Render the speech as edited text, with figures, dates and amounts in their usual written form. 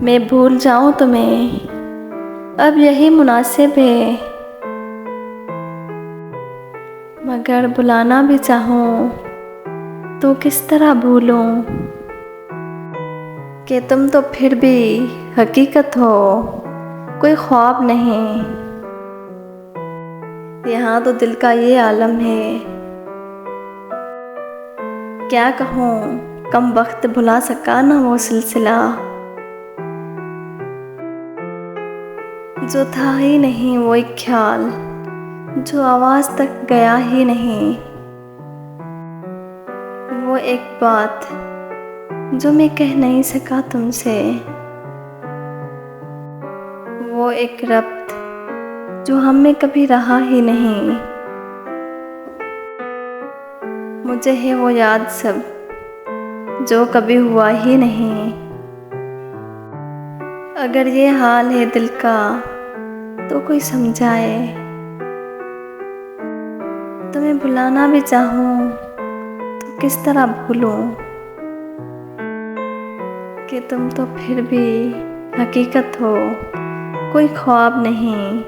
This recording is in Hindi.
मैं भूल जाऊं तुम्हें अब यही मुनासिब है, मगर बुलाना भी चाहूं तो किस तरह भूलूं कि तुम तो फिर भी हकीकत हो, कोई ख्वाब नहीं। यहाँ तो दिल का ये आलम है, क्या कहूँ कम वक्त भुला सका ना वो सिलसिला, जो था ही नहीं वो एक ख्याल, जो आवाज़ तक गया ही नहीं। वो एक बात जो मैं कह नहीं सका तुमसे, वो एक रब्त जो हम में कभी रहा ही नहीं। मुझे है वो याद सब जो कभी हुआ ही नहीं। अगर ये हाल है दिल का तो कोई समझाए, तुम्हें भुलाना भी चाहूँ तो किस तरह भूलूं कि तुम तो फिर भी हकीकत हो, कोई ख्वाब नहीं।